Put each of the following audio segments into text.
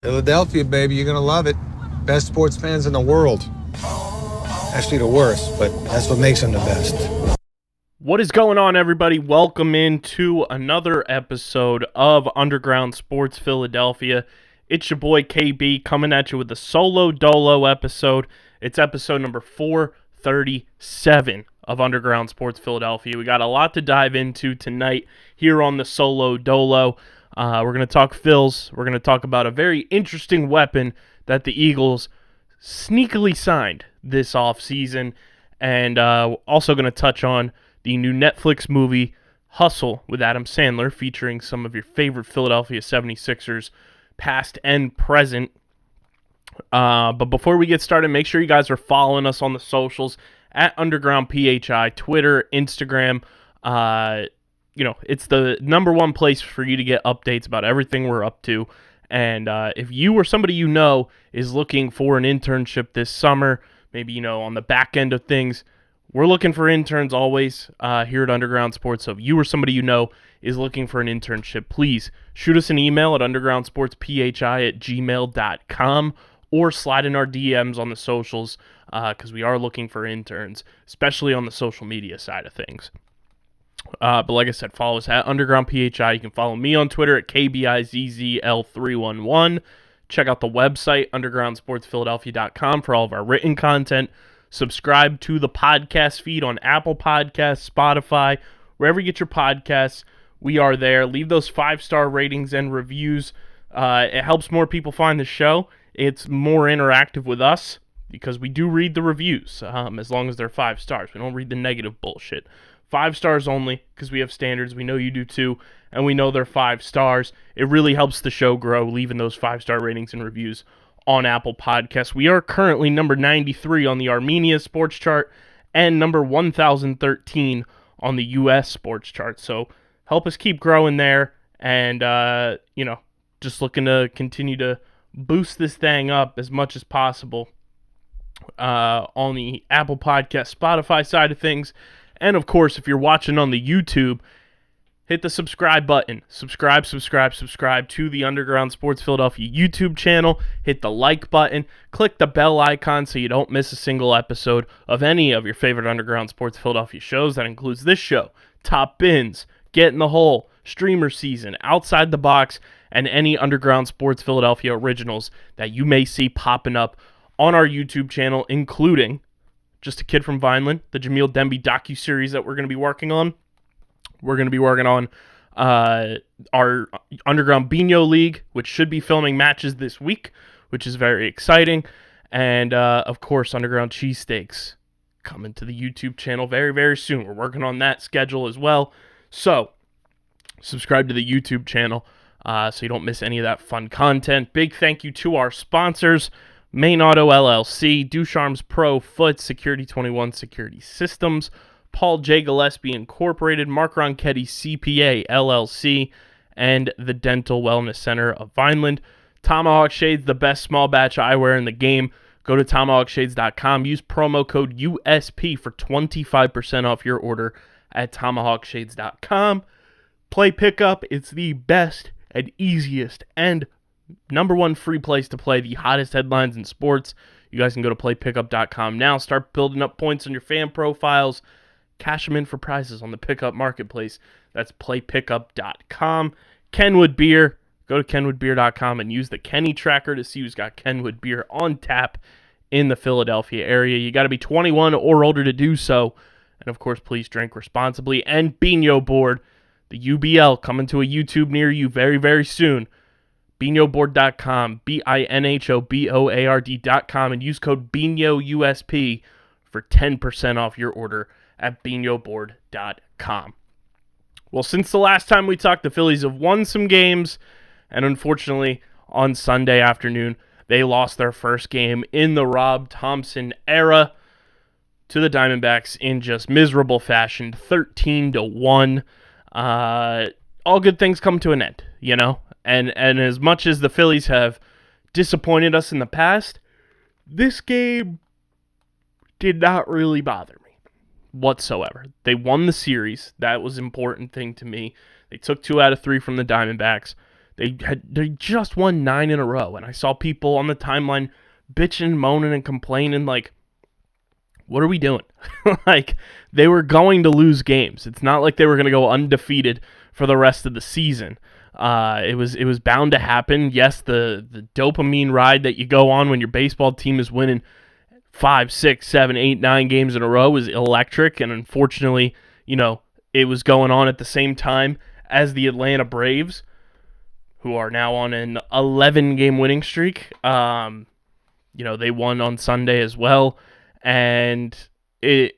Philadelphia, baby, you're gonna love it. Best sports fans in the world. Actually, the worst, but that's what makes them the best. What is going on, everybody? Welcome into another episode of Underground Sports Philadelphia. It's your boy KB coming at you with the Solo Dolo episode. It's episode number 437 of Underground Sports Philadelphia. We got a lot to dive into tonight here on the Solo Dolo. We're going to talk Phils. We're going to talk about a very interesting weapon that the Eagles sneakily signed this offseason. And also going to touch on the new Netflix movie, Hustle, with Adam Sandler, featuring some of your favorite Philadelphia 76ers, past and present. But before we get started, make sure you guys are following us on the socials, at Underground PHI, Twitter, Instagram. It's the number one place for you to get updates about everything we're up to. And if you or somebody you know is looking for an internship this summer, maybe, on the back end of things, we're looking for interns always here at Underground Sports. So if you or somebody you know is looking for an internship, please shoot us an email at undergroundsportsphi@gmail.com or slide in our DMs on the socials because we are looking for interns, especially on the social media side of things. But like I said, follow us at Underground PHI. You can follow me on Twitter at KBIZZL311. Check out the website, undergroundsportsphiladelphia.com, for all of our written content. Subscribe to the podcast feed on Apple Podcasts, Spotify, wherever you get your podcasts. We are there. Leave those 5-star ratings and reviews. It helps more people find the show. It's more interactive with us because we do read the reviews as long as they're 5 stars. We don't read the negative bullshit. 5 stars only because we have standards. We know you do too, and we know they're 5 stars. It really helps the show grow, leaving those 5-star ratings and reviews on Apple Podcasts. We are currently number 93 on the Armenia sports chart and number 1013 on the U.S. sports chart. So help us keep growing there, and just looking to continue to boost this thing up as much as possible on the Apple Podcast, Spotify side of things. And of course, if you're watching on the YouTube, hit the subscribe button. Subscribe to the Underground Sports Philadelphia YouTube channel. Hit the like button. Click the bell icon so you don't miss a single episode of any of your favorite Underground Sports Philadelphia shows. That includes this show, Top Bins, Get in the Hole, Streamer Season, Outside the Box, and any Underground Sports Philadelphia originals that you may see popping up on our YouTube channel, including Just a Kid from Vineland, the Jameel Demby docuseries that we're going to be working on. We're going to be working on our Underground Bino League, which should be filming matches this week, which is very exciting. And, of course, Underground Cheesesteaks coming to the YouTube channel very, very soon. We're working on that schedule as well. So, subscribe to the YouTube channel so you don't miss any of that fun content. Big thank you to our sponsors, Main Auto LLC, Ducharme's Pro Foot, Security 21 Security Systems, Paul J. Gillespie Incorporated, Mark Ronchetti CPA LLC, and the Dental Wellness Center of Vineland. Tomahawk Shades, the best small batch eyewear in the game. Go to tomahawkshades.com. Use promo code USP for 25% off your order at tomahawkshades.com. Play Pickup. It's the best and easiest and number one free place to play the hottest headlines in sports. You guys can go to playpickup.com now. Start building up points on your fan profiles. Cash them in for prizes on the pickup marketplace. That's playpickup.com. Kenwood Beer. Go to kenwoodbeer.com and use the Kenny tracker to see who's got Kenwood Beer on tap in the Philadelphia area. You got to be 21 or older to do so. And, of course, please drink responsibly. And Bino Board, the UBL, coming to a YouTube near you very, very soon. BinoBoard.com, BINHOBOARD.com, and use code BINOUSP for 10% off your order at BinoBoard.com. Well, since the last time we talked, the Phillies have won some games, and unfortunately, on Sunday afternoon, they lost their first game in the Rob Thompson era to the Diamondbacks in just miserable fashion, 13-1. All good things come to an end, And as much as the Phillies have disappointed us in the past, this game did not really bother me whatsoever. They won the series. That was an important thing to me. They took 2 out of 3 from the Diamondbacks. They just won 9 in a row, and I saw people on the timeline bitching, moaning, and complaining like, what are we doing? Like, they were going to lose games. It's not like they were going to go undefeated for the rest of the season. It was bound to happen. Yes, the dopamine ride that you go on when your baseball team is winning 5, 6, 7, 8, 9 games in a row is electric, and unfortunately, it was going on at the same time as the Atlanta Braves, who are now on an 11-game winning streak. They won on Sunday as well, and it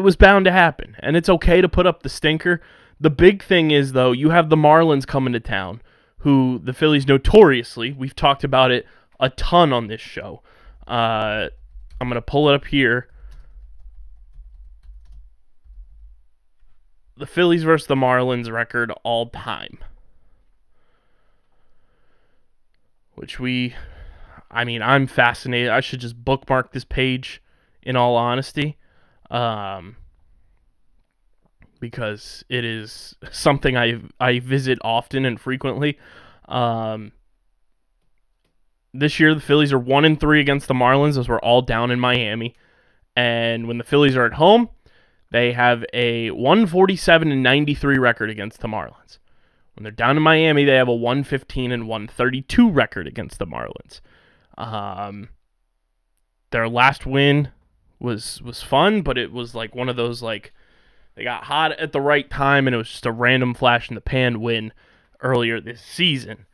was bound to happen, and it's okay to put up the stinker. The big thing is, though, you have the Marlins coming to town, who the Phillies notoriously, we've talked about it a ton on this show. I'm going to pull it up here. The Phillies versus the Marlins record all time. Which I'm fascinated. I should just bookmark this page, in all honesty, because it is something I visit often and frequently. This year, the Phillies are 1-3 against the Marlins, as we're all down in Miami. And when the Phillies are at home, they have a 147-93 record against the Marlins. When they're down in Miami, they have a 115-132 record against the Marlins. Their last win was fun, but it was like one of those, like, they got hot at the right time, and it was just a random flash in the pan win earlier this season.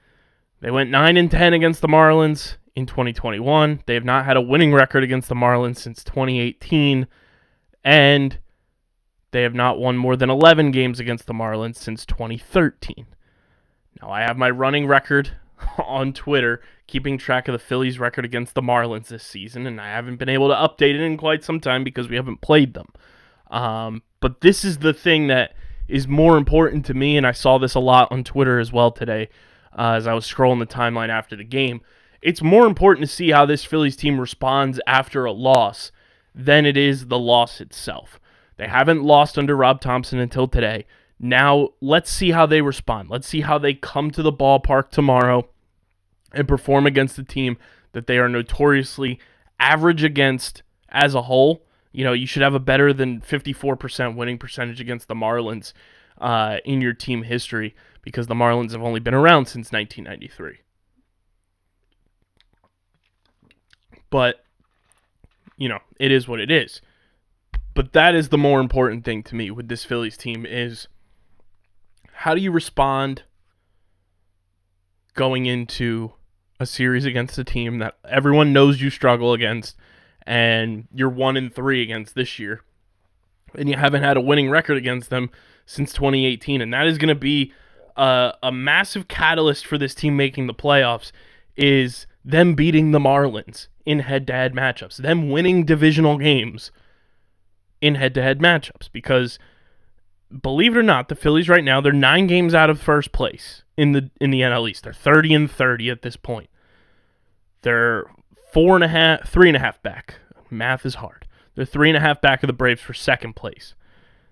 They went 9-10 against the Marlins in 2021. They have not had a winning record against the Marlins since 2018, and they have not won more than 11 games against the Marlins since 2013. Now, I have my running record on Twitter, keeping track of the Phillies' record against the Marlins this season, and I haven't been able to update it in quite some time because we haven't played them. But this is the thing that is more important to me, and I saw this a lot on Twitter as well today as I was scrolling the timeline after the game. It's more important to see how this Phillies team responds after a loss than it is the loss itself. They haven't lost under Rob Thompson until today. Now, let's see how they respond. Let's see how they come to the ballpark tomorrow and perform against the team that they are notoriously average against as a whole. You should have a better than 54% winning percentage against the Marlins in your team history, because the Marlins have only been around since 1993. But, it is what it is. But that is the more important thing to me with this Phillies team is, how do you respond going into a series against a team that everyone knows you struggle against, and you're 1-3 against this year, and you haven't had a winning record against them since 2018, and that is going to be a massive catalyst for this team making the playoffs, is them beating the Marlins in head-to-head matchups, them winning divisional games in head-to-head matchups, because believe it or not, the Phillies right now, they're 9 games out of first place in the NL East. They're 30-30 at this point. They're 3.5 back. Math is hard. They're 3.5 back of the Braves for second place.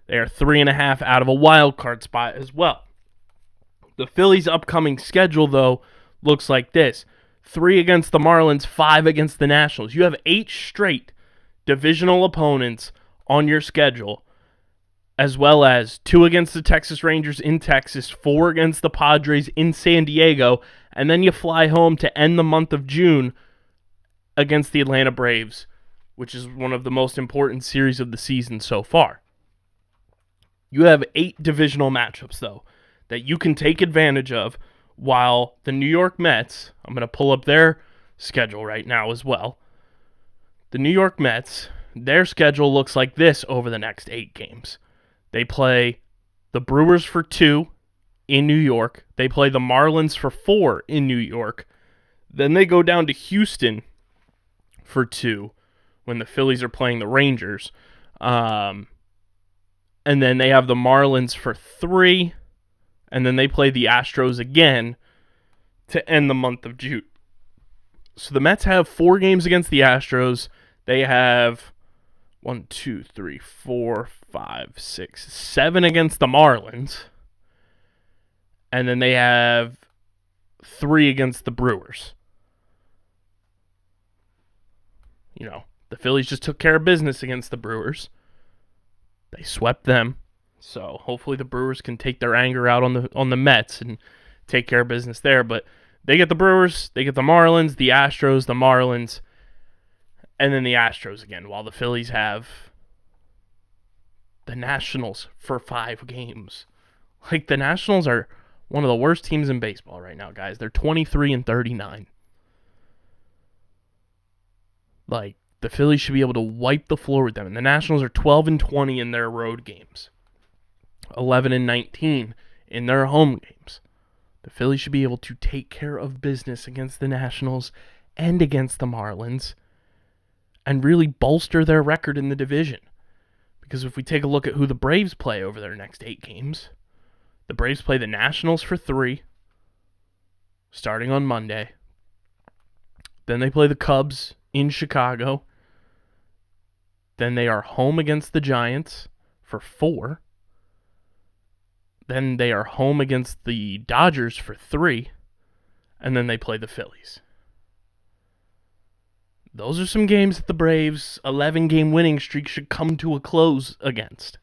They are 3.5 out of a wild card spot as well. The Phillies' upcoming schedule, though, looks like this: 3 against the Marlins, 5 against the Nationals. You have 8 straight divisional opponents on your schedule, as well as 2 against the Texas Rangers in Texas, 4 against the Padres in San Diego, and then you fly home to end the month of June against the Atlanta Braves, which is one of the most important series of the season so far. You have 8 divisional matchups, though, that you can take advantage of, while the New York Mets, I'm going to pull up their schedule right now as well. The New York Mets, their schedule looks like this over the next 8 games. They play the Brewers for 2 in New York. They play the Marlins for 4 in New York. Then they go down to Houston for 2 when the Phillies are playing the Rangers. And then they have the Marlins for 3. And then they play the Astros again to end the month of June. So the Mets have 4 games against the Astros. They have 1, 2, 3, 4, 5, 6, 7 against the Marlins. And then they have 3 against the Brewers. You know, the Phillies just took care of business against the Brewers. They swept them. So hopefully the Brewers can take their anger out on the Mets and take care of business there. But they get the Brewers, they get the Marlins, the Astros, the Marlins, and then the Astros again, while the Phillies have the Nationals for 5 games. Like, the Nationals are one of the worst teams in baseball right now, guys. They're 23-39. Like, the Phillies should be able to wipe the floor with them. And the Nationals are 12-20 in their road games. 11-19 in their home games. The Phillies should be able to take care of business against the Nationals and against the Marlins and really bolster their record in the division. Because if we take a look at who the Braves play over their next 8 games, the Braves play the Nationals for 3, starting on Monday. Then they play the Cubs in Chicago. Then they are home against the Giants for 4. Then they are home against the Dodgers for 3. And then they play the Phillies. Those are some games that the Braves' 11-game winning streak should come to a close against.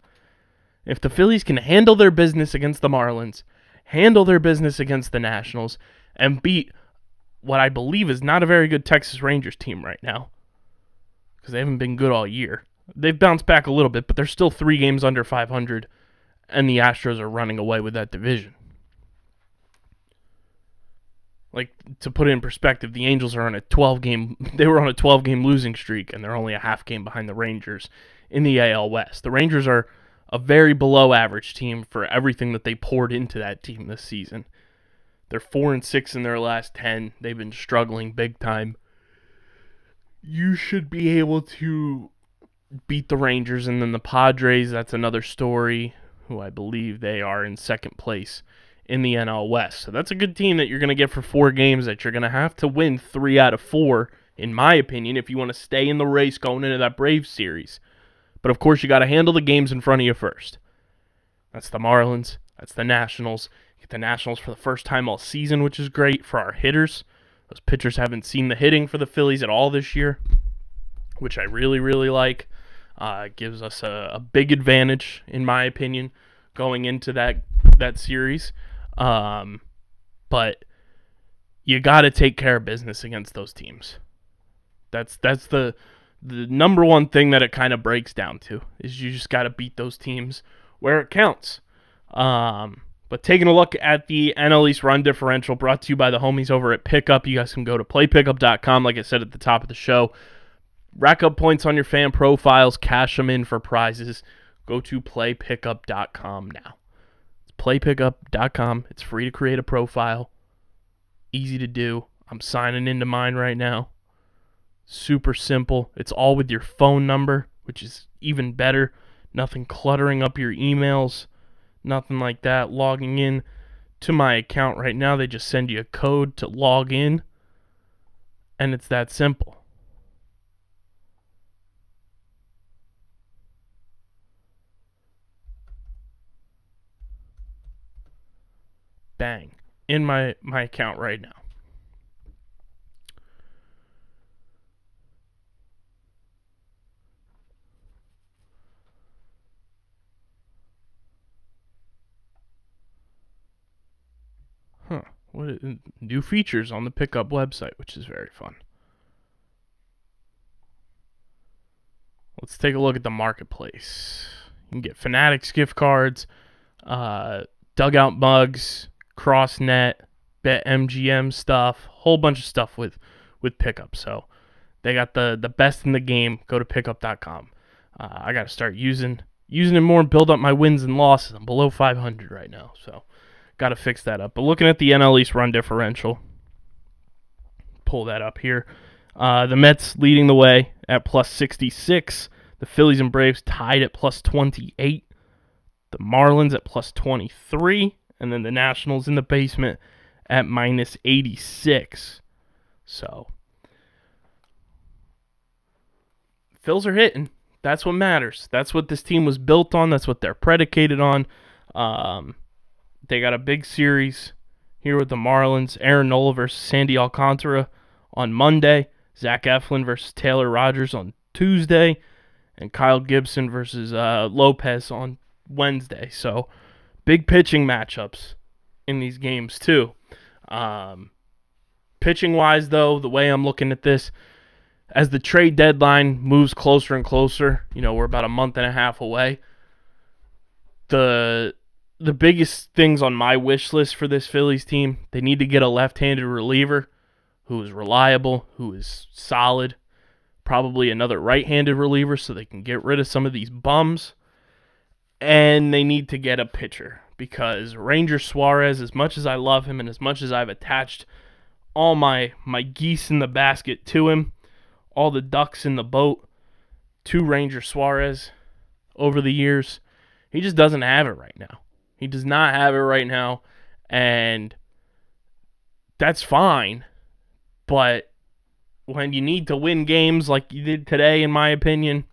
If the Phillies can handle their business against the Marlins, handle their business against the Nationals, and beat what I believe is not a very good Texas Rangers team right now, because they haven't been good all year. They've bounced back a little bit, but they're still 3 games under 500, and the Astros are running away with that division. Like, to put it in perspective, the Angels are on a 12-game losing streak, and they're only a half game behind the Rangers in the AL West. The Rangers are a very below average team for everything that they poured into that team this season. They're 4-6 in their last 10. They've been struggling big time. You should be able to beat the Rangers, and then the Padres, that's another story, who I believe they are in second place in the NL West. So that's a good team that you're going to get for 4 games that you're going to have to win 3 out of 4, in my opinion, if you want to stay in the race going into that Braves series. But of course, you got to handle the games in front of you first. That's the Marlins. That's the Nationals. Get the Nationals for the first time all season, which is great for our hitters. Those pitchers haven't seen the hitting for the Phillies at all this year, which I really, really like. It gives us a big advantage, in my opinion, going into that series. But you got to take care of business against those teams. That's the number one thing that it kind of breaks down to, is you just got to beat those teams where it counts. But taking a look at the NL East run differential, brought to you by the homies over at Pickup. You guys can go to playpickup.com, like I said at the top of the show. Rack up points on your fan profiles, cash them in for prizes. Go to playpickup.com now. It's playpickup.com. It's free to create a profile. Easy to do. I'm signing into mine right now. Super simple. It's all with your phone number, which is even better. Nothing cluttering up your emails. Nothing like that. Logging in to my account right now, they just send you a code to log in, and it's that simple. Bang. In my account right now. What new features on the Pickup website, which is very fun. Let's take a look at the marketplace. You can get Fanatics gift cards, dugout mugs, CrossNet, BetMGM stuff, whole bunch of stuff with Pickup. So they got the best in the game. Go to pickup.com. I got to start using it more and build up my wins and losses. I'm below 500 right now, so got to fix that up. But looking at the NL East run differential, pull that up here. The Mets leading the way at plus 66. The Phillies and Braves tied at plus 28. The Marlins at plus 23. And then the Nationals in the basement at minus 86. So, Phils are hitting. That's what matters. That's what this team was built on. That's what they're predicated on. They got a big series here with the Marlins. Aaron Nola versus Sandy Alcantara on Monday. Zach Eflin versus Taylor Rogers on Tuesday. And Kyle Gibson versus Lopez on Wednesday. So, big pitching matchups in these games, too. Pitching-wise, though, the way I'm looking at this, as the trade deadline moves closer and closer, we're about a month and a half away, the biggest things on my wish list for this Phillies team, they need to get a left-handed reliever who is reliable, who is solid, probably another right-handed reliever so they can get rid of some of these bums, and they need to get a pitcher because Ranger Suarez, as much as I love him and as much as I've attached all my geese in the basket to him, all the ducks in the boat to Ranger Suarez over the years, he just doesn't have it right now. He does not have it right now, and that's fine, but when you need to win games like you did today, in my opinion,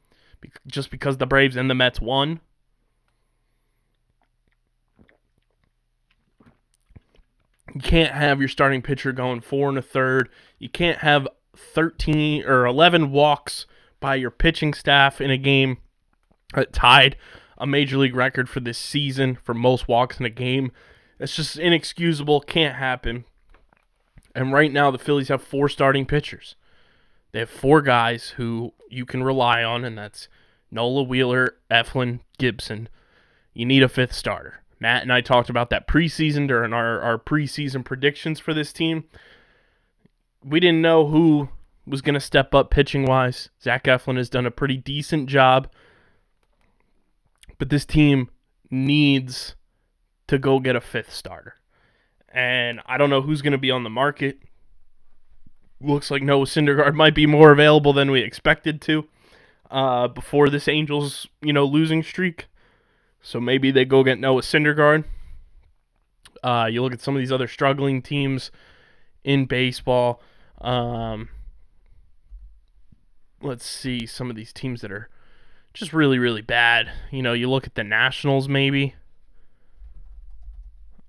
just because the Braves and the Mets won, you can't have your starting pitcher going 4 1/3. You can't have 13 or 11 walks by your pitching staff in a game that tied a major league record for this season for most walks in a game. It's just inexcusable. Can't happen. And right now, the Phillies have 4 starting pitchers. They have 4 guys who you can rely on, and that's Nola, Wheeler, Eflin, Gibson. You need a 5th starter. Matt and I talked about that preseason during our preseason predictions for this team. We didn't know who was going to step up pitching-wise. Zach Eflin has done a pretty decent job. But this team needs to go get a 5th starter. And I don't know who's going to be on the market. Looks like Noah Syndergaard might be more available than we expected to before this Angels, losing streak. So maybe they go get Noah Syndergaard. You look at some of these other struggling teams in baseball. Let's see some of these teams that are just really, really bad. You look at the Nationals maybe.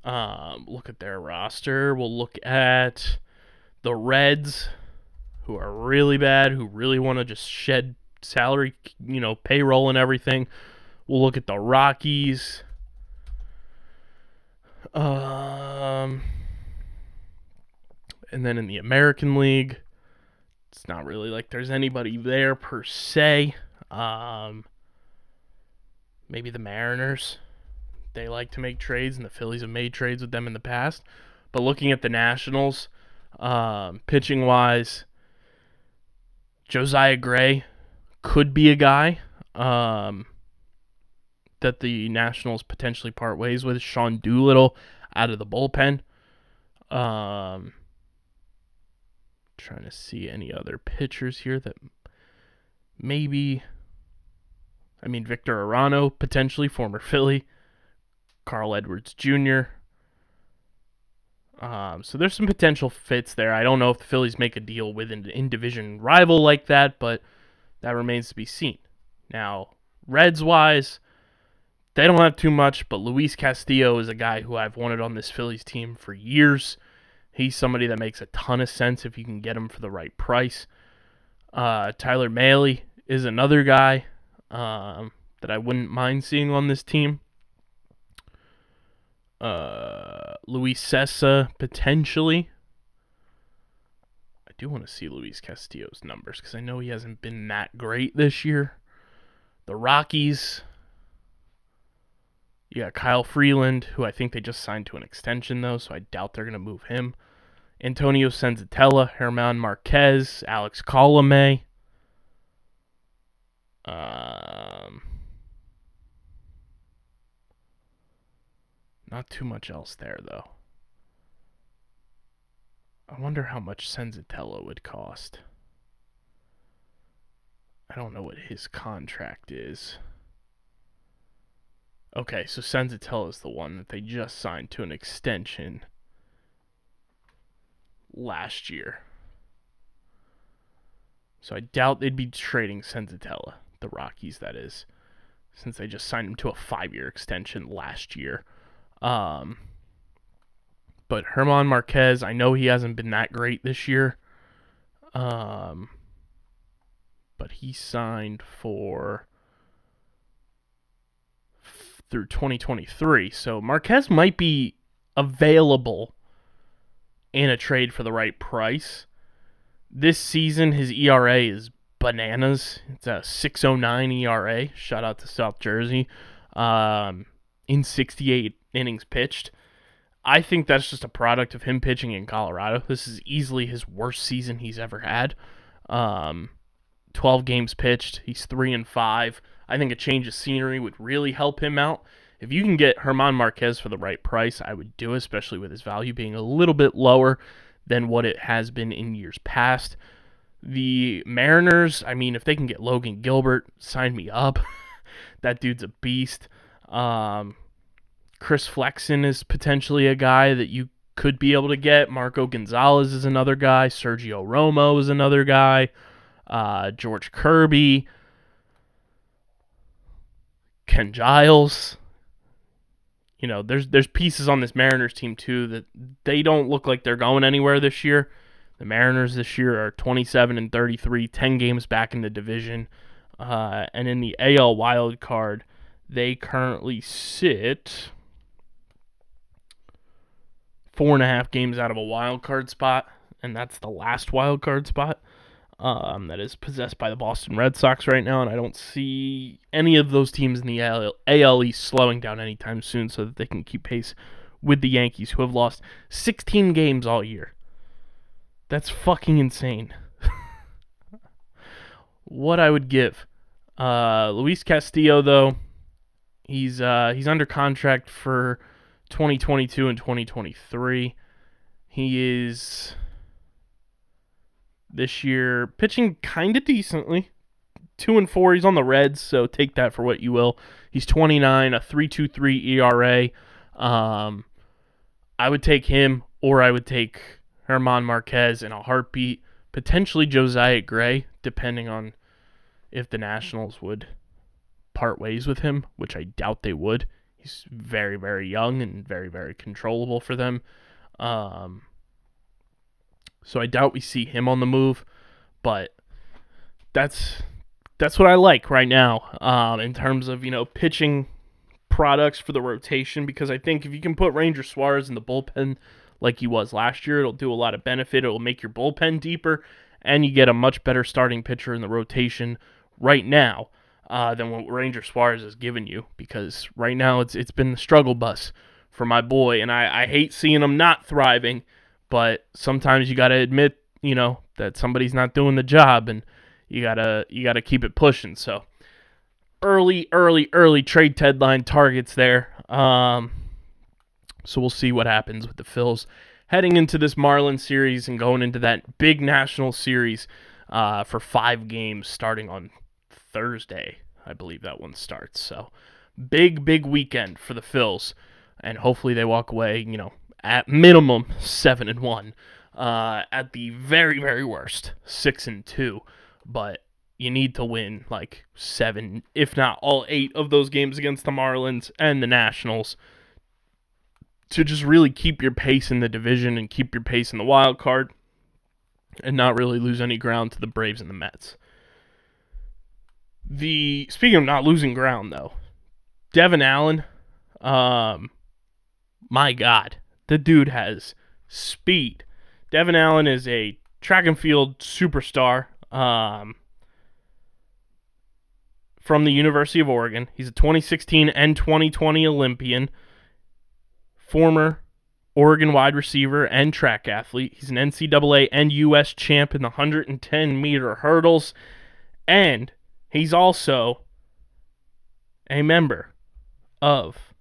Look at their roster. We'll look at the Reds, who are really bad, who really want to just shed salary, payroll and everything. We'll look at the Rockies. And then in the American League, it's not really like there's anybody there per se. Maybe the Mariners. They like to make trades, and the Phillies have made trades with them in the past. But looking at the Nationals, pitching-wise, Josiah Gray could be a guy that the Nationals potentially part ways with. Sean Doolittle out of the bullpen. Trying to see any other pitchers here that maybe... Victor Arano, potentially, former Philly. Carl Edwards Jr. So there's some potential fits there. I don't know if the Phillies make a deal with an in-division rival like that, but that remains to be seen. Now, Reds-wise, they don't have too much, but Luis Castillo is a guy who I've wanted on this Phillies team for years. He's somebody that makes a ton of sense if you can get him for the right price. Tyler Mahle is another guy that I wouldn't mind seeing on this team. Luis Cessa, potentially. I do want to see Luis Castillo's numbers because I know he hasn't been that great this year. The Rockies, you got Kyle Freeland, who I think they just signed to an extension, though, so I doubt they're going to move him. Antonio Senzatella, Herman Marquez, Alex Colomé. Not too much else there, though. I wonder how much Senzatella would cost. I don't know what his contract is. Okay, so Senzatella is the one that they just signed to an extension last year. So I doubt they'd be trading Senzatella, the Rockies, that is, since they just signed him to a 5-year extension last year. But Herman Marquez, I know he hasn't been that great this year. But he signed through 2023. So Marquez might be available in a trade for the right price. This season, his ERA is bananas. It's a 6.09 ERA. Shout out to South Jersey. In 68 innings pitched. I think that's just a product of him pitching in Colorado. This is easily his worst season he's ever had. 12 games pitched. He's 3-5. I think a change of scenery would really help him out. If you can get Herman Marquez for the right price, I would do it, especially with his value being a little bit lower than what it has been in years past. The Mariners, I mean, if they can get Logan Gilbert, sign me up. That dude's a beast. Chris Flexen is potentially a guy that you could be able to get. Marco Gonzalez is another guy. Sergio Romo is another guy. George Kirby. Ken Giles. You know, there's pieces on this Mariners team, too, that they don't look like they're going anywhere this year. The Mariners this year are 27-33, 10 games back in the division. And in the AL wild card, they currently sit 4.5 games out of a wild card spot, and that's the last wild card spot that is possessed by the Boston Red Sox right now, and I don't see any of those teams in the AL East slowing down anytime soon so that they can keep pace with the Yankees, who have lost 16 games all year. That's fucking insane. What I would give. Luis Castillo, though, he's under contract for 2022 and 2023. He is this year pitching kind of decently. 2-4. He's on the Reds, so take that for what you will. He's 29, a 3.23 ERA. I would take him, or I would take Herman Marquez in a heartbeat. Potentially Josiah Gray, depending on if the Nationals would part ways with him, which I doubt they would. He's very, very young and very, very controllable for them. So I doubt we see him on the move, but that's what I like right now in terms of, pitching products for the rotation, because I think if you can put Ranger Suarez in the bullpen like he was last year, it'll do a lot of benefit. It'll make your bullpen deeper, and you get a much better starting pitcher in the rotation right now than what Ranger Suarez has given you, because right now it's been the struggle bus for my boy, and I hate seeing him not thriving, but sometimes you got to admit, that somebody's not doing the job, and you gotta keep it pushing. So early trade deadline targets there. So we'll see what happens with the Phils heading into this Marlins series and going into that big national series for 5 games starting on Thursday. I believe that one starts. So big weekend for the Phils, and hopefully they walk away, at minimum 7-1. At the very, very worst, 6-2. But you need to win like 7, if not all 8 of those games against the Marlins and the Nationals to just really keep your pace in the division and keep your pace in the wild card and not really lose any ground to the Braves and the Mets. Speaking of not losing ground, though, Devin Allen, my God, the dude has speed. Devin Allen is a track and field superstar from the University of Oregon. He's a 2016 and 2020 Olympian, former Oregon wide receiver and track athlete. He's an NCAA and U.S. champ in the 110-meter hurdles, and he's also a member of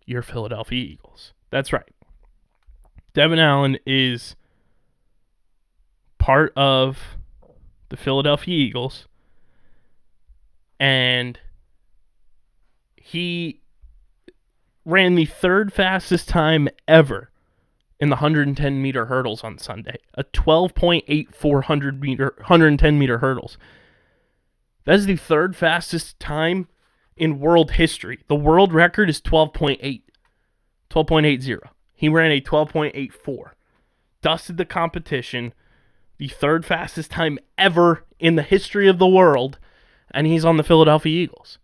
your Philadelphia Eagles. That's right. Devin Allen is part of the Philadelphia Eagles, and he ran the 3rd fastest time ever in the 110-meter hurdles on Sunday, a 12.84 110-meter hurdles. That is the 3rd fastest time in world history. The world record is 12.8. 12.80. He ran a 12.84. Dusted the competition, the third fastest time ever in the history of the world, and he's on the Philadelphia Eagles.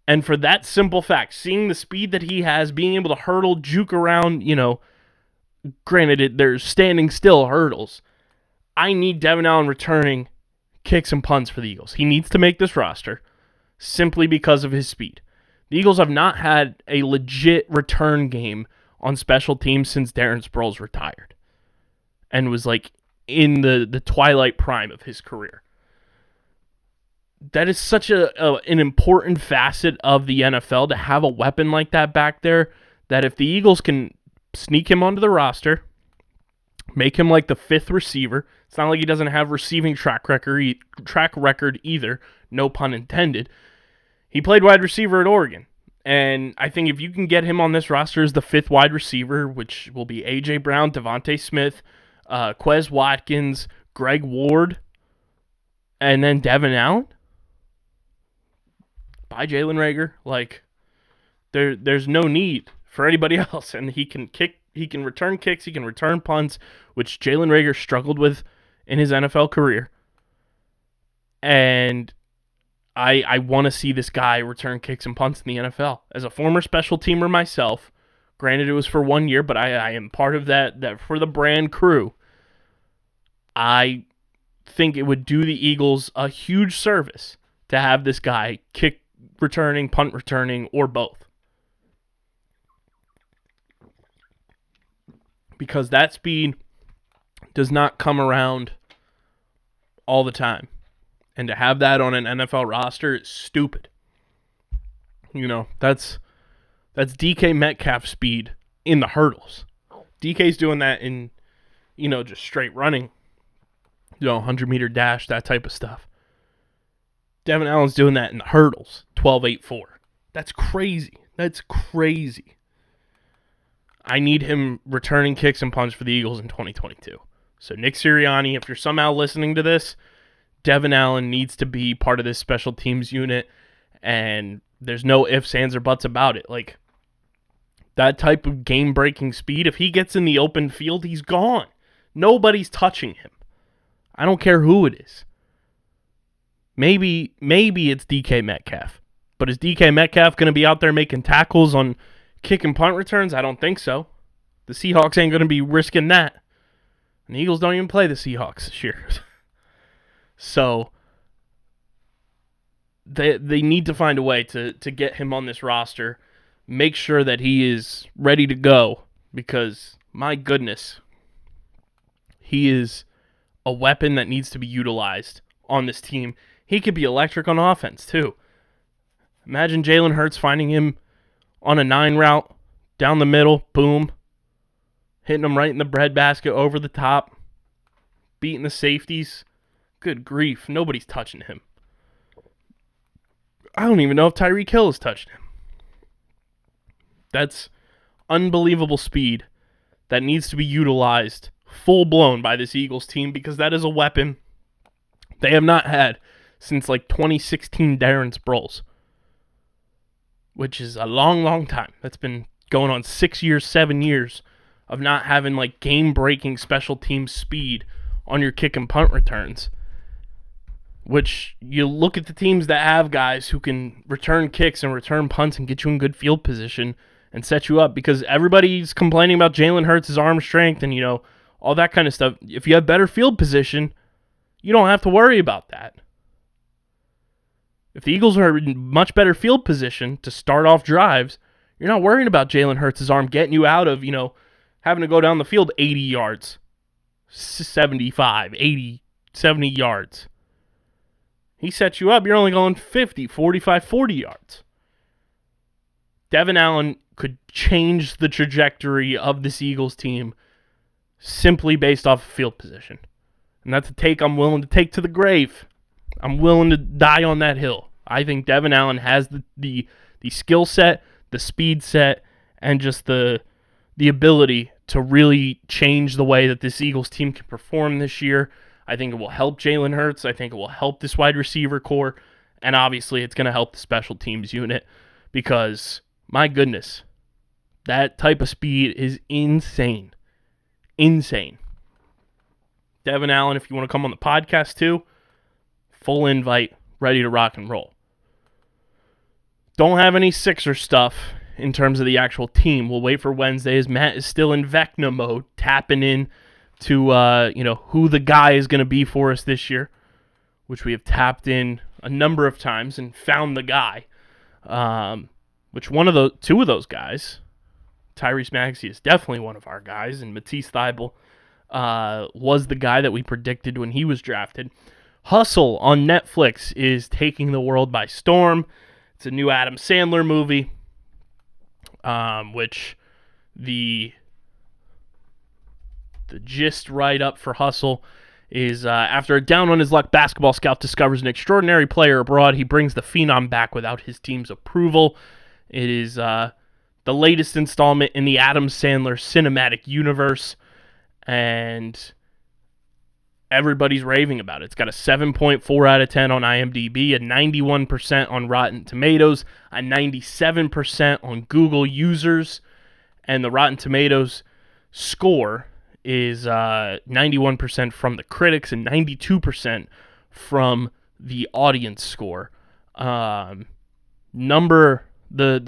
And for that simple fact, seeing the speed that he has, being able to hurdle, juke around, granted, there's standing still hurdles. I need Devin Allen returning kicks and punts for the Eagles. He needs to make this roster simply because of his speed. The Eagles have not had a legit return game on special teams since Darren Sproles retired and was like in the twilight prime of his career. That is such an important facet of the NFL to have a weapon like that back there, that if the Eagles can sneak him onto the roster, make him like the fifth receiver. It's not like he doesn't have receiving track record either, no pun intended. He played wide receiver at Oregon, and I think if you can get him on this roster as the fifth wide receiver, which will be A.J. Brown, Devontae Smith, Quez Watkins, Greg Ward, and then Devin Allen, by Jalen Reagor, there's no need for anybody else, and he can return kicks, he can return punts, which Jalen Reagor struggled with in his NFL career. And I want to see this guy return kicks and punts in the NFL. As a former special teamer myself, granted it was for 1 year, but I am part of that for the brand crew. I think it would do the Eagles a huge service to have this guy kick returning, punt returning, or both. Because that speed does not come around all the time. And to have that on an NFL roster is stupid. That's DK Metcalf speed in the hurdles. DK's doing that in, just straight running. 100-meter dash, that type of stuff. Devin Allen's doing that in the hurdles, 12.84. That's crazy. I need him returning kicks and punts for the Eagles in 2022. So Nick Sirianni, if you're somehow listening to this, Devin Allen needs to be part of this special teams unit, and there's no ifs, ands, or buts about it. That type of game-breaking speed, if he gets in the open field, he's gone. Nobody's touching him. I don't care who it is. Maybe it's DK Metcalf. But is DK Metcalf going to be out there making tackles on kick and punt returns? I don't think so. The Seahawks ain't going to be risking that. And the Eagles don't even play the Seahawks this year. So they need to find a way to get him on this roster. Make sure that he is ready to go. Because, my goodness, he is a weapon that needs to be utilized on this team. He could be electric on offense, too. Imagine Jalen Hurts finding him on a 9 route, down the middle, boom, hitting him right in the breadbasket over the top, beating the safeties. Good grief, nobody's touching him. I don't even know if Tyreek Hill is touching him. That's unbelievable speed that needs to be utilized full-blown by this Eagles team, because that is a weapon they have not had since 2016 Darren Sproles, which is a long, long time. That's been going on 6 years, 7 years of not having game-breaking special team speed on your kick and punt returns. Which, you look at the teams that have guys who can return kicks and return punts and get you in good field position and set you up, because everybody's complaining about Jalen Hurts' arm strength and, all that kind of stuff. If you have better field position, you don't have to worry about that. If the Eagles are in much better field position to start off drives, you're not worrying about Jalen Hurts' arm getting you out of, having to go down the field 80 yards, 75, 80, 70 yards. He sets you up, you're only going 50, 45, 40 yards. Devin Allen could change the trajectory of this Eagles team simply based off of field position. And that's a take I'm willing to take to the grave. I'm willing to die on that hill. I think Devin Allen has the skill set, the speed set, and just the ability to really change the way that this Eagles team can perform this year. I think it will help Jalen Hurts. I think it will help this wide receiver core. And obviously it's going to help the special teams unit, because, my goodness, That type of speed is insane. Insane. Devin Allen, if you want to come on the podcast too, full invite, ready to rock and roll. Don't have any Sixer stuff in terms of the actual team. We'll wait for Wednesday as Matt is still in Vecna mode, tapping in to who the guy is going to be for us this year, which we have tapped in a number of times and found the guy. Which two of those guys, Tyrese Maxey is definitely one of our guys, and Matisse Thybulle was the guy that we predicted when he was drafted. Hustle on Netflix is taking the world by storm. It's a new Adam Sandler movie, which the gist write-up for Hustle is after a down-on-his-luck basketball scout discovers an extraordinary player abroad, he brings the phenom back without his team's approval. It is the latest installment in the Adam Sandler cinematic universe, and everybody's raving about it. It's got a 7.4 out of 10 on IMDb, a 91% on Rotten Tomatoes, a 97% on Google users, and the Rotten Tomatoes score is 91% from the critics and 92% from the audience score. The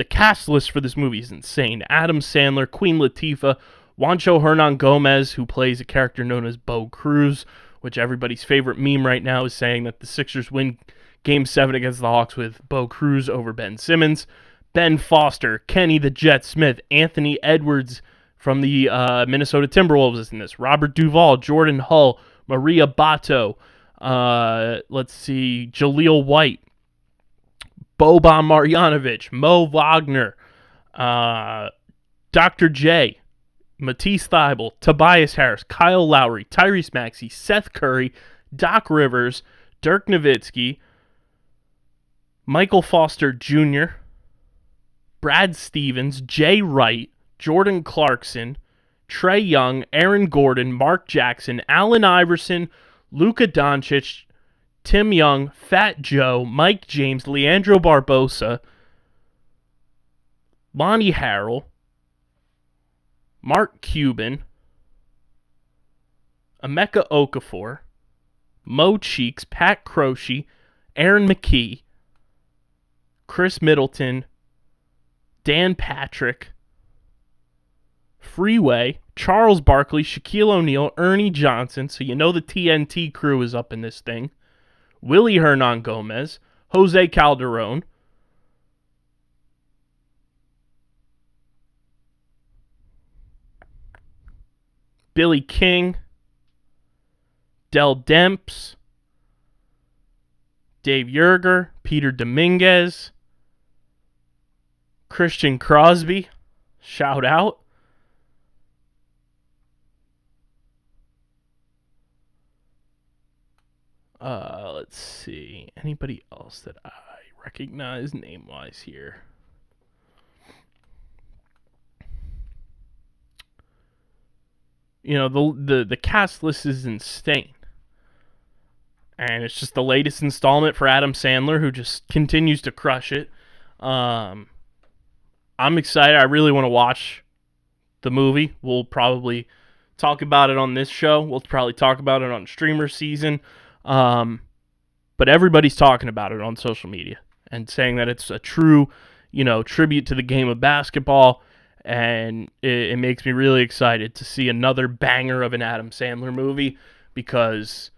cast list for this movie is insane. Adam Sandler, Queen Latifah, Juancho Hernan Gomez, who plays a character known as Bo Cruz, which everybody's favorite meme right now is saying that the Sixers win Game 7 against the Hawks with Bo Cruz over Ben Simmons. Ben Foster, Kenny the Jet Smith, Anthony Edwards from the Minnesota Timberwolves is in this. Robert Duvall, Jordan Hull, Maria Bato, Jaleel White, Boban Marjanovic, Mo Wagner, Dr. J, Matisse Thybulle, Tobias Harris, Kyle Lowry, Tyrese Maxey, Seth Curry, Doc Rivers, Dirk Nowitzki, Michael Foster Jr., Brad Stevens, Jay Wright, Jordan Clarkson, Trey Young, Aaron Gordon, Mark Jackson, Allen Iverson, Luka Doncic, Tim Young, Fat Joe, Mike James, Leandro Barbosa, Lonnie Harrell, Mark Cuban, Emeka Okafor, Mo Cheeks, Pat Croce, Aaron McKee, Chris Middleton, Dan Patrick, Freeway, Charles Barkley, Shaquille O'Neal, Ernie Johnson, so you know the TNT crew is up in this thing, Willie Hernan Gomez, Jose Calderon, Billy King, Dell Demps, Dave Yerger, Peter Dominguez, Christian Crosby, shout out. Let's see. Anybody else that I recognize name-wise here? You know, the cast list is insane. And it's just the latest installment for Adam Sandler, who just continues to crush it. I'm excited. I really want to watch the movie. We'll probably talk about it on this show. We'll probably talk about it on Streamer Season. But everybody's talking about it on social media and saying that it's a true, tribute to the game of basketball. And it makes me really excited to see another banger of an Adam Sandler movie, because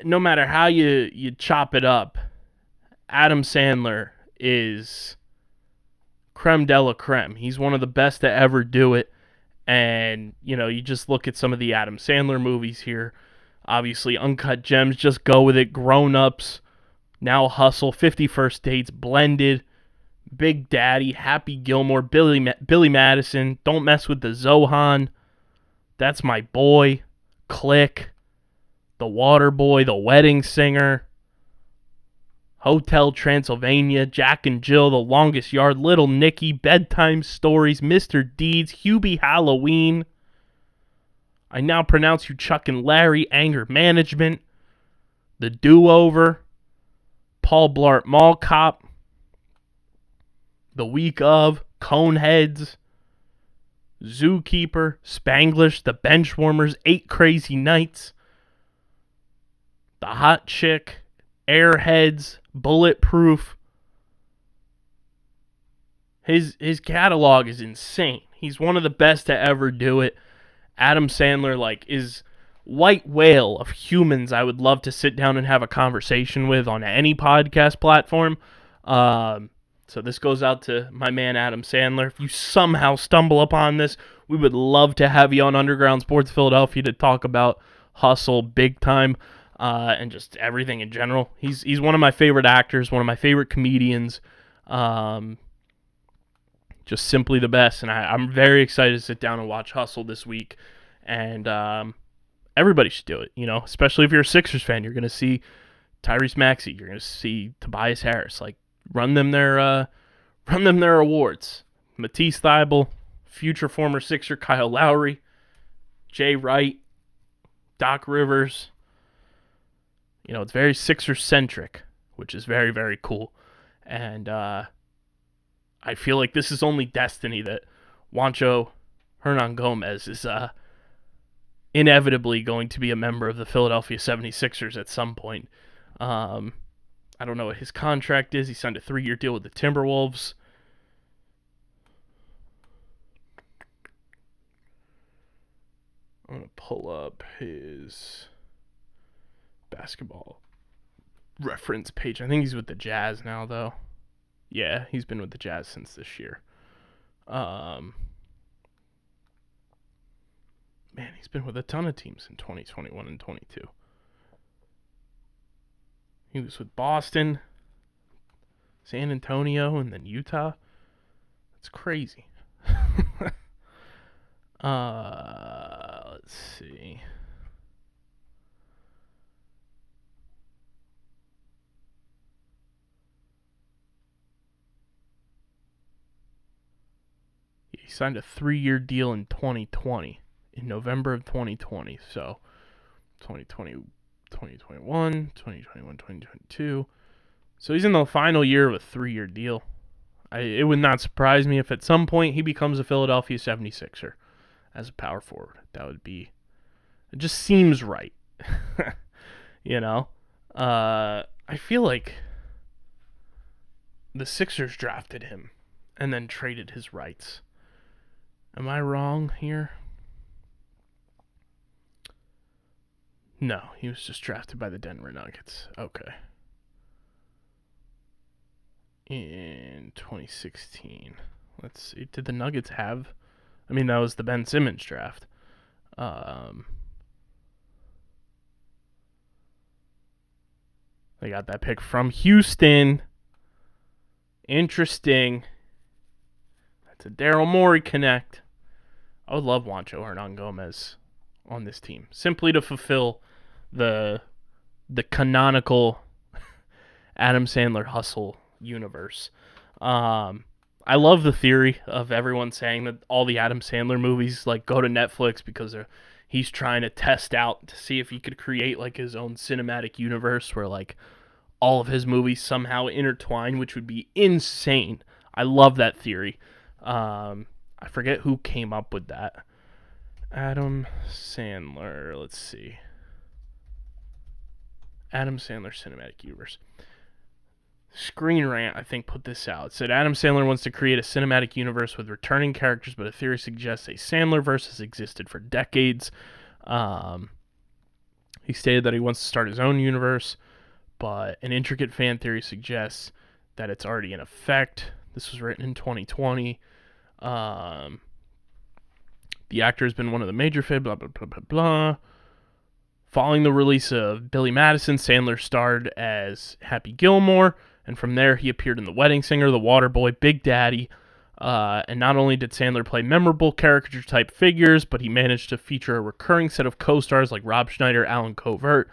no matter how you chop it up, Adam Sandler is creme de la creme. He's one of the best to ever do it. And, you just look at some of the Adam Sandler movies here. Obviously, Uncut Gems, Just Go With It, Grown Ups, now Hustle, 50 First Dates, Blended, Big Daddy, Happy Gilmore, Billy Madison, Don't Mess With the Zohan, That's My Boy, Click, The Water Boy, The Wedding Singer, Hotel Transylvania, Jack and Jill, The Longest Yard, Little Nicky, Bedtime Stories, Mr. Deeds, Hubie Halloween, I Now Pronounce You Chuck and Larry, Anger Management, The Do-Over, Paul Blart Mall Cop, The Week Of, Coneheads, Zookeeper, Spanglish, The Benchwarmers, 8 Crazy Nights, The Hot Chick, Airheads, Bulletproof. His catalog is insane. He's one of the best to ever do it. Adam Sandler, is white whale of humans I would love to sit down and have a conversation with on any podcast platform. So this goes out to my man Adam Sandler. If you somehow stumble upon this, we would love to have you on Underground Sports Philadelphia to talk about Hustle big time, and just everything in general. He's one of my favorite actors, one of my favorite comedians. Just simply the best, and I'm very excited to sit down and watch Hustle this week, and everybody should do it, especially if you're a Sixers fan. You're going to see Tyrese Maxey, you're going to see Tobias Harris, run them their awards. Matisse Thybulle, future former Sixer Kyle Lowry, Jay Wright, Doc Rivers. It's very Sixers-centric, which is very, very cool, and I feel like this is only destiny that Juancho Hernangomez is inevitably going to be a member of the Philadelphia 76ers at some point. I don't know what his contract is. He signed a 3-year deal with the Timberwolves. I'm going to pull up his basketball reference page. I think he's with the Jazz now, though. Yeah, he's been with the Jazz since this year. Man, he's been with a ton of teams in 2021 and 22. He was with Boston, San Antonio, and then Utah. That's crazy. Let's see. He signed a 3-year deal in 2020, in November of 2020. So 2020, 2021, 2021, 2022. So he's in the final year of a 3-year deal. It would not surprise me if at some point he becomes a Philadelphia 76er as a power forward. That would be... It just seems right. I feel like the Sixers drafted him and then traded his rights. Am I wrong here? No, he was just drafted by the Denver Nuggets. Okay. In 2016. Let's see. Did the Nuggets have... that was the Ben Simmons draft. They got that pick from Houston. Interesting. That's a Daryl Morey connect. I would love Juancho Hernangomez on this team, simply to fulfill the canonical Adam Sandler Hustle universe. I love the theory of everyone saying that all the Adam Sandler movies go to Netflix because he's trying to test out to see if he could create his own cinematic universe where all of his movies somehow intertwine, which would be insane. I love that theory. I forget who came up with that. Adam Sandler. Let's see. Adam Sandler Cinematic Universe. Screen Rant, I think, put this out. It said, Adam Sandler wants to create a cinematic universe with returning characters, but a theory suggests a Sandlerverse has existed for decades. He stated that he wants to start his own universe, but an intricate fan theory suggests that it's already in effect. This was written in 2020. The actor has been one of the major blah, blah, blah, blah, blah. Following the release of Billy Madison, Sandler starred as Happy Gilmore, and from there he appeared in The Wedding Singer, The Waterboy, Big Daddy, and not only did Sandler play memorable caricature-type figures, but he managed to feature a recurring set of co-stars like Rob Schneider, Alan Covert,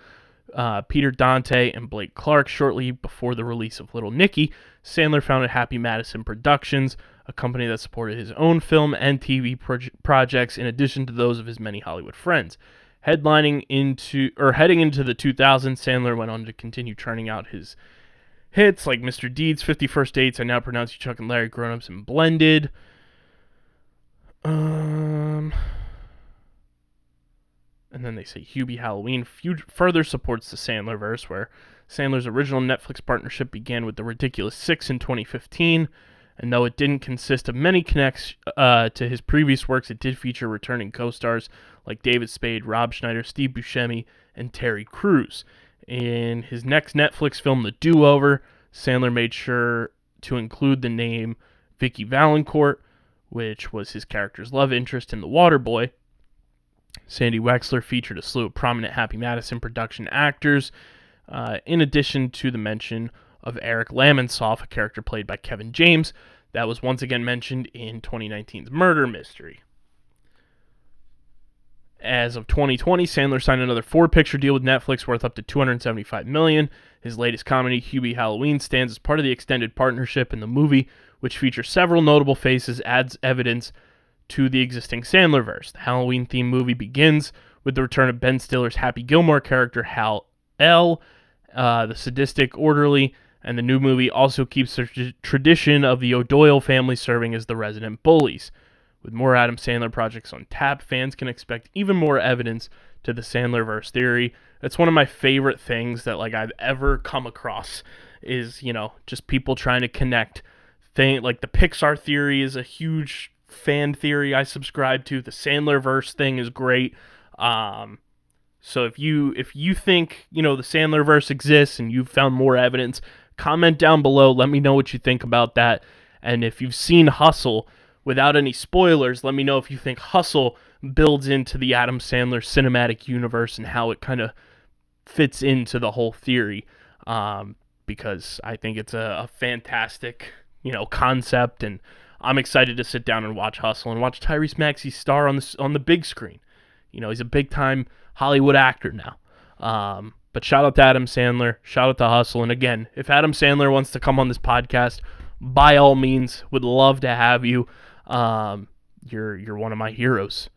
Peter Dante, and Blake Clark. Shortly before the release of Little Nicky, Sandler founded Happy Madison Productions, a company that supported his own film and TV projects in addition to those of his many Hollywood friends. Heading into the 2000s, Sandler went on to continue churning out his hits like Mr. Deeds, 51st Dates, I Now Pronounce You Chuck and Larry, Grown Ups and Blended. And then they say Hubie Halloween further supports the Sandlerverse, where Sandler's original Netflix partnership began with The Ridiculous Six in 2015, and though it didn't consist of many connects to his previous works, it did feature returning co-stars like David Spade, Rob Schneider, Steve Buscemi, and Terry Crews. In his next Netflix film, The Do-Over, Sandler made sure to include the name Vicky Valancourt, which was his character's love interest in The Waterboy. Sandy Wexler featured a slew of prominent Happy Madison production actors, in addition to the mention of Eric Lamonsoff, a character played by Kevin James, that was once again mentioned in 2019's Murder Mystery. As of 2020, Sandler signed another 4-picture deal with Netflix worth up to $275 million. His latest comedy, Hubie Halloween, stands as part of the extended partnership, in the movie, which features several notable faces, adds evidence to the existing Sandlerverse. The Halloween-themed movie begins with the return of Ben Stiller's Happy Gilmore character, Hal L., the sadistic orderly, and the new movie also keeps the tradition of the O'Doyle family serving as the resident bullies. With more Adam Sandler projects on tap, fans can expect even more evidence to the Sandlerverse theory. It's one of my favorite things that I've ever come across is, just people trying to connect things. Like the Pixar theory is a huge fan theory I subscribe to. The Sandlerverse thing is great. So if you think, the Sandlerverse exists and you've found more evidence, comment down below. Let me know what you think about that. And if you've seen Hustle, without any spoilers, let me know if you think Hustle builds into the Adam Sandler cinematic universe and how it kind of fits into the whole theory. Because I think it's a fantastic, concept, and I'm excited to sit down and watch Hustle and watch Tyrese Maxey star on the big screen. He's a big-time Hollywood actor now. But shout out to Adam Sandler. Shout out to Hustle. And again, if Adam Sandler wants to come on this podcast, by all means, would love to have you. You're one of my heroes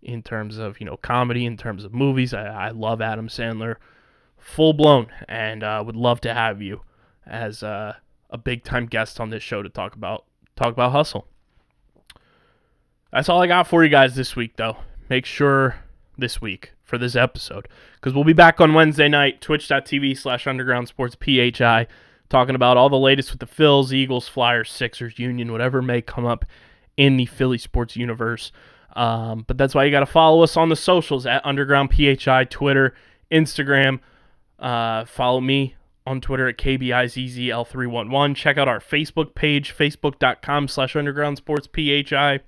in terms of, comedy, in terms of movies. I love Adam Sandler full-blown, and would love to have you as a big-time guest on this show to talk about Hustle. That's all I got for you guys this week, though. Make sure this week for this episode, because we'll be back on Wednesday night, twitch.tv/undergroundsportsphi, talking about all the latest with the Phils, Eagles, Flyers, Sixers, Union, whatever may come up in the Philly sports universe. But that's why you got to follow us on the socials at undergroundphi, Twitter, Instagram. Follow me on Twitter at KBIZZL311. Check out our Facebook page, facebook.com/undergroundsportsphi.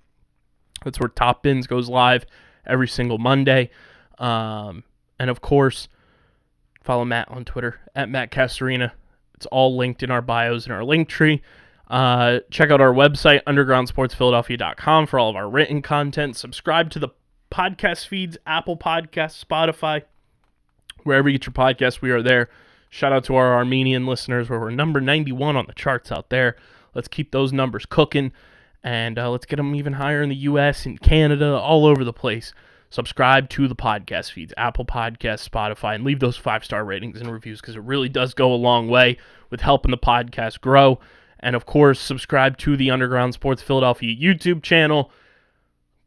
That's where Top Bins goes live every single Monday. And of course, follow Matt on Twitter at Matt Castorina. It's all linked in our bios and our link tree. Check out our website, undergroundsportsphiladelphia.com, for all of our written content. Subscribe to the podcast feeds, Apple Podcasts, Spotify, wherever you get your podcasts, we are there. Shout out to our Armenian listeners, where we're number 91 on the charts out there. Let's keep those numbers cooking, and let's get them even higher in the U.S. and Canada, all over the place. Subscribe to the podcast feeds, Apple Podcasts, Spotify, and leave those 5-star ratings and reviews, because it really does go a long way with helping the podcast grow. And of course, subscribe to the Underground Sports Philadelphia YouTube channel.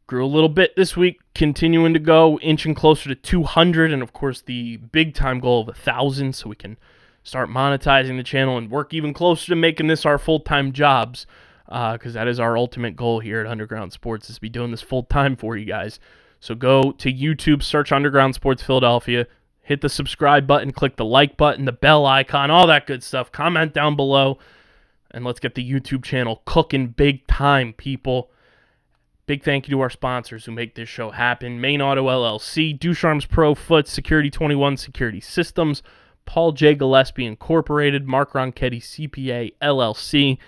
Grew a little bit this week, continuing to go, inching closer to 200, and of course the big time goal of 1,000, so we can start monetizing the channel and work even closer to making this our full-time jobs, because that is our ultimate goal here at Underground Sports, is to be doing this full-time for you guys. So go to YouTube, search Underground Sports Philadelphia, hit the subscribe button, click the like button, the bell icon, all that good stuff. Comment down below, and let's get the YouTube channel cooking big time, people. Big thank you to our sponsors who make this show happen. Main Auto LLC, Ducharme's Pro Foot, Security 21 Security Systems, Paul J. Gillespie Incorporated, Mark Ronchetti CPA LLC,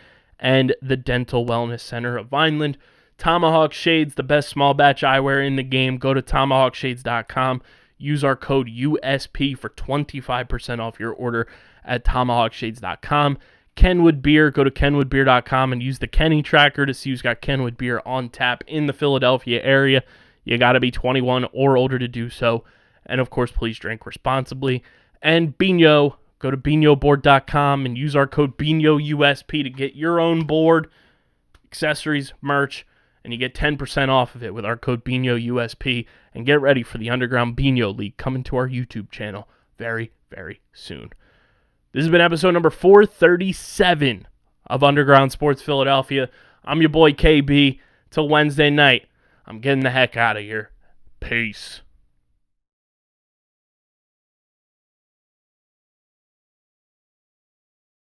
and the Dental Wellness Center of Vineland. Tomahawk Shades, the best small batch eyewear in the game. Go to tomahawkshades.com. Use our code USP for 25% off your order at tomahawkshades.com. Kenwood Beer, go to kenwoodbeer.com and use the Kenny tracker to see who's got Kenwood Beer on tap in the Philadelphia area. You got to be 21 or older to do so. And of course, please drink responsibly. And Bino, Go to BinoBoard.com and use our code BinoUSP to get your own board, accessories, merch, and you get 10% off of it with our code BinoUSP. And get ready for the Underground Bino League coming to our YouTube channel very, very soon. This has been episode number 437 of Underground Sports Philadelphia. I'm your boy KB. Till Wednesday night, I'm getting the heck out of here. Peace.